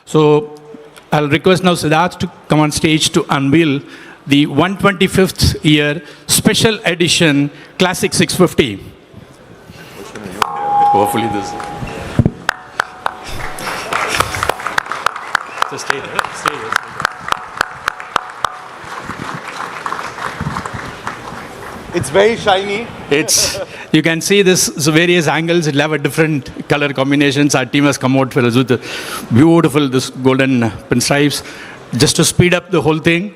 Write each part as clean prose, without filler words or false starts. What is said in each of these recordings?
So I'll request now Siddharth to come on stage to unveil the 125th year special edition Classic 650. Hopefully this. Just stay there. Stay there. It's very shiny. You can see this various angles. It'll have a different color combinations. Our team has come out for us with beautiful this golden pinstripes, just to speed up the whole thing.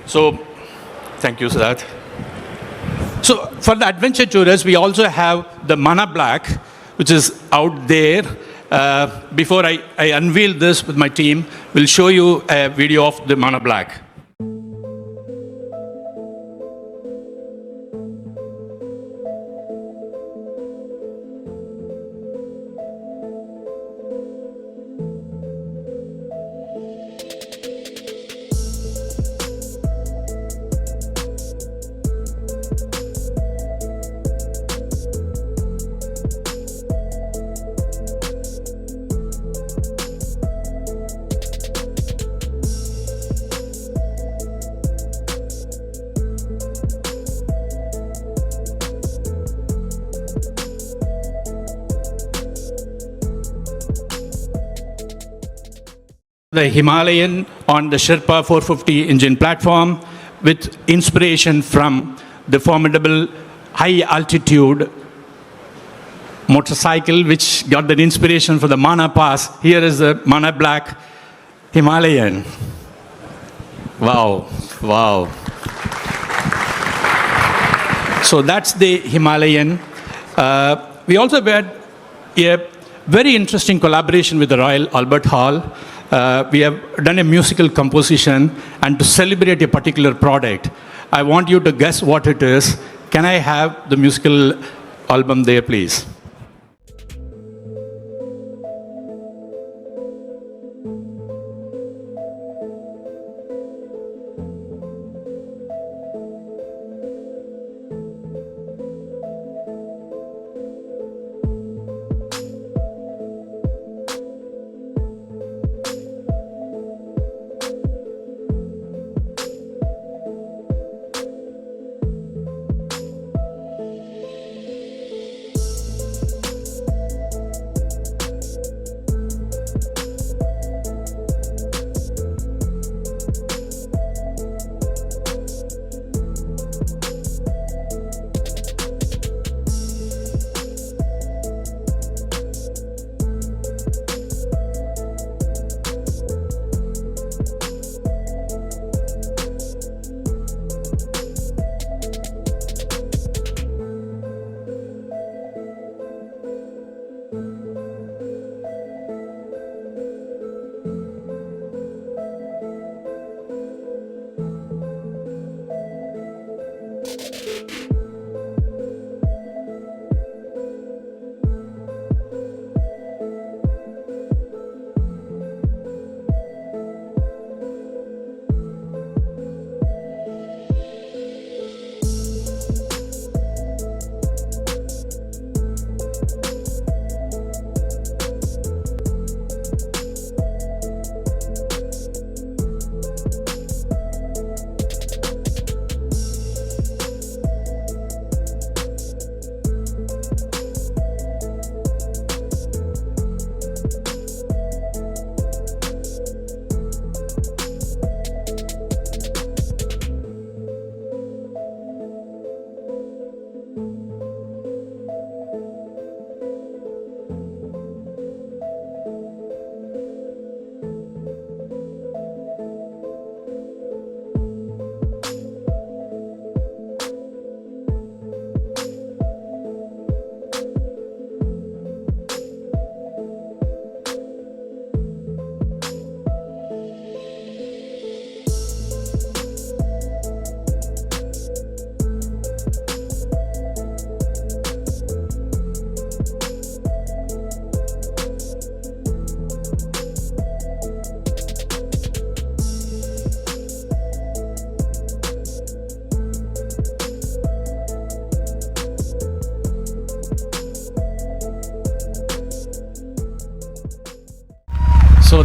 So, thank you, Siddharth. So, for the adventure tourists, we also have the Mana Black, which is out there. Before I unveil this with my team, we'll show you a video of the Mana Black. The Himalayan on the Sherpa 450 engine platform with inspiration from the formidable high altitude motorcycle which got that inspiration for the Mana Pass. Here is the Mana Black Himalayan. Wow, wow. So that's the Himalayan. We also had a very interesting collaboration with the Royal Albert Hall. We have done a musical composition, and to celebrate a particular product, I want you to guess what it is. Can I have the musical album there, please?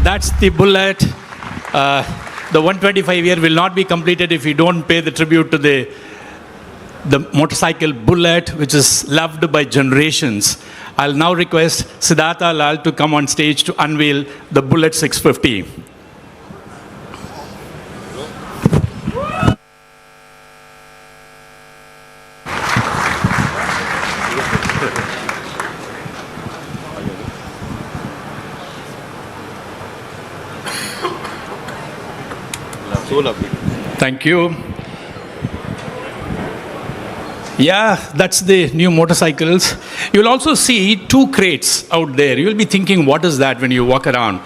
That's the bullet. The 125 year will not be completed if we don't pay the tribute to the motorcycle bullet, which is loved by generations. I'll now request Siddhartha Lal to come on stage to unveil the Bullet 650. So lovely. Thank you. Yeah, that's the new motorcycles. You'll also see 2 crates out there. You'll be thinking, what is that when you walk around?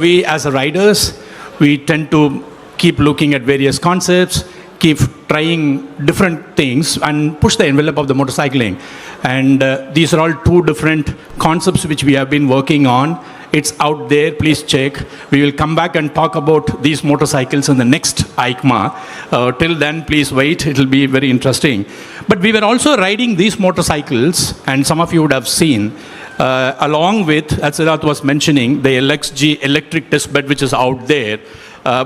We as riders, we tend to keep looking at various concepts, keep trying different things and push the envelope of the motorcycling. And these are all 2 different concepts which we have been working on. It's out there, please check. We will come back and talk about these motorcycles in the next Eicma. Till then, please wait, it'll be very interesting. But we were also riding these motorcycles, and some of you would have seen, along with, as Siddharth was mentioning, the LXG electric test bed which is out there.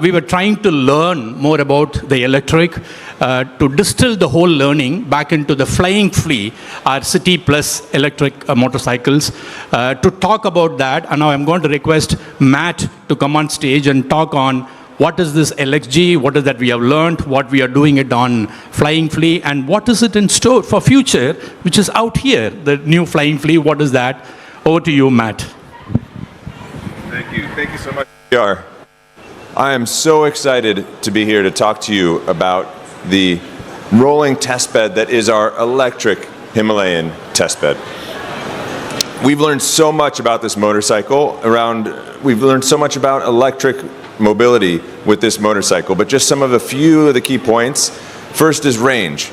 We were trying to learn more about the electric, to distill the whole learning back into the Flying Flea, our City Plus electric motorcycles. To talk about that, and now I'm going to request Matt to come on stage and talk on what is this LXG, what is that we have learned, what we are doing it on Flying Flea, and what is it in store for future, which is out here, the new Flying Flea, what is that? Over to you, Matt. Thank you. Thank you so much, PR. I am so excited to be here to talk to you about the rolling test bed that is our electric Himalayan test bed. We've learned so much about this motorcycle we've learned so much about electric mobility with this motorcycle, but just a few of the key points. First is range.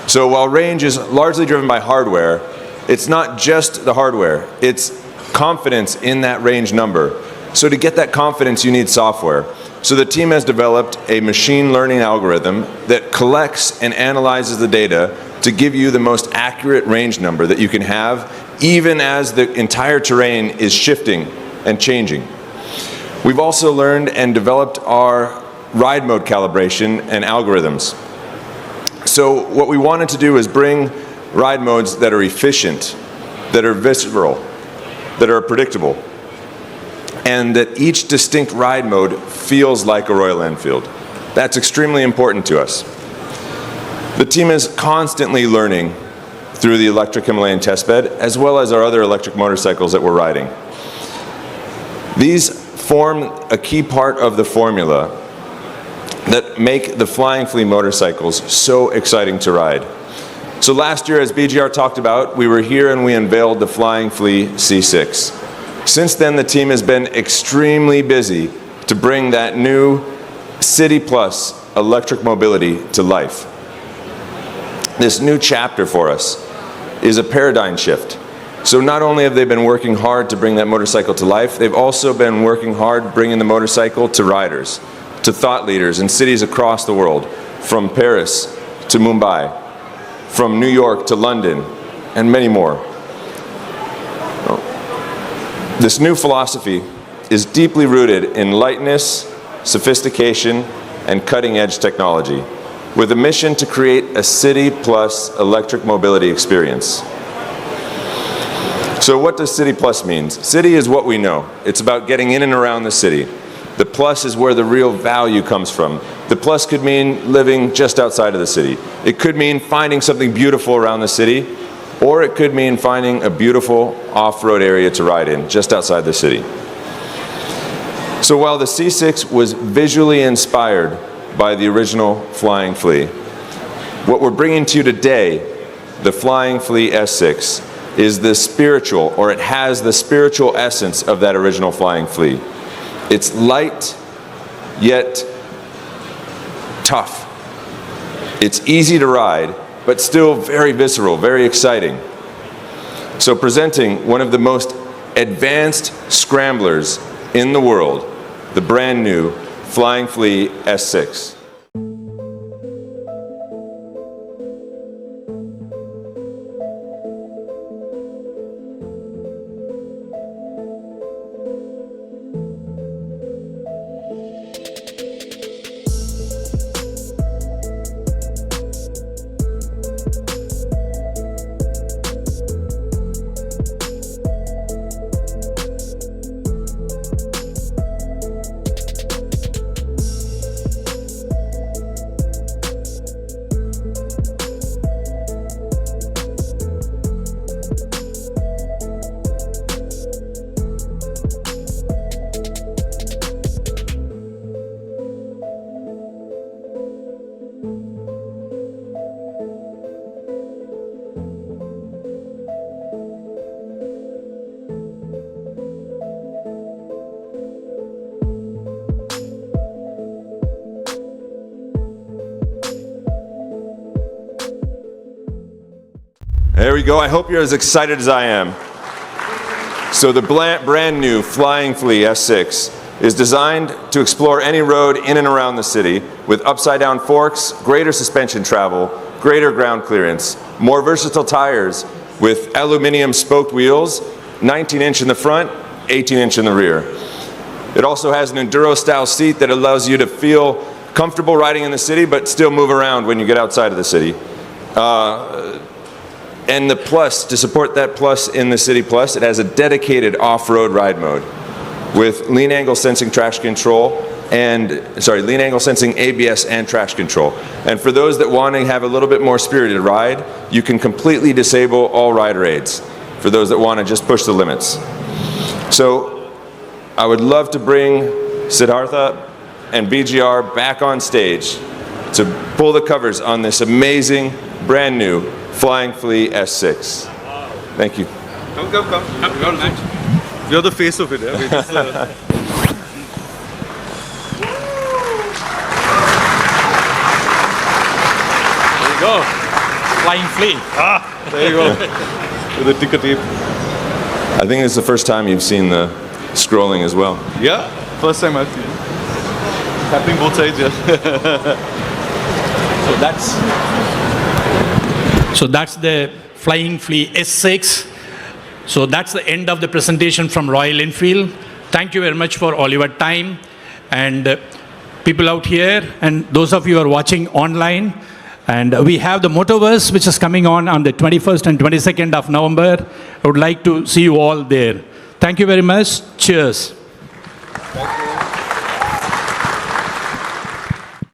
So while range is largely driven by hardware, it's not just the hardware, it's confidence in that range number. So to get that confidence, you need software. So the team has developed a machine learning algorithm that collects and analyzes the data to give you the most accurate range number that you can have, even as the entire terrain is shifting and changing. We've also learned and developed our ride mode calibration and algorithms. So what we wanted to do is bring ride modes that are efficient, that are visceral, that are predictable, and that each distinct ride mode feels like a Royal Enfield. That's extremely important to us. The team is constantly learning through the electric Himalayan testbed, as well as our other electric motorcycles that we're riding. These form a key part of the formula that make the Flying Flea motorcycles so exciting to ride. So last year, as BGR talked about, we were here and we unveiled the Flying Flea C6. Since then, the team has been extremely busy to bring that new City Plus electric mobility to life. This new chapter for us is a paradigm shift. So not only have they been working hard to bring that motorcycle to life, they've also been working hard bringing the motorcycle to riders, to thought leaders in cities across the world, from Paris to Mumbai, from New York to London, and many more. This new philosophy is deeply rooted in lightness, sophistication, and cutting-edge technology, with a mission to create a City Plus electric mobility experience. So what does City Plus mean? City is what we know. It's about getting in and around the city. The plus is where the real value comes from. The plus could mean living just outside of the city. It could mean finding something beautiful around the city, or it could mean finding a beautiful off-road area to ride in just outside the city. So while the C6 was visually inspired by the original Flying Flea, what we're bringing to you today, the Flying Flea S6, is the spiritual, or it has the spiritual essence of that original Flying Flea. It's light, yet tough. It's easy to ride, but still very visceral, very exciting. So presenting one of the most advanced scramblers in the world, the brand new Flying Flea S6. There we go. I hope you're as excited as I am. So the brand new Flying Flea S6 is designed to explore any road in and around the city with upside-down forks, greater suspension travel, greater ground clearance, more versatile tires with aluminum spoked wheels, 19-inch in the front, 18-inch in the rear. It also has an Enduro-style seat that allows you to feel comfortable riding in the city but still move around when you get outside of the city. And the Plus, to support that Plus in the City Plus, it has a dedicated off-road ride mode with lean angle sensing traction control lean angle sensing ABS and traction control. And for those that want to have a little bit more spirited ride, you can completely disable all rider aids for those that want to just push the limits. So I would love to bring Siddhartha and BGR back on stage to pull the covers on this amazing, brand new Flying Flea S6. Thank you. Come. You're the face of it. Yeah? We just, There you go. Flying Flea. there you go. With the ticker tape. I think it's the first time you've seen the scrolling as well. Yeah, first time I've seen it. Happening both sides, yeah. So that's the Flying Flea S6. So that's the end of the presentation from Royal Enfield. Thank you very much for all your time. And people out here, and those of you who are watching online, and we have the Motoverse, which is coming on the 21st and 22nd of November. I would like to see you all there. Thank you very much. Cheers. Thank you.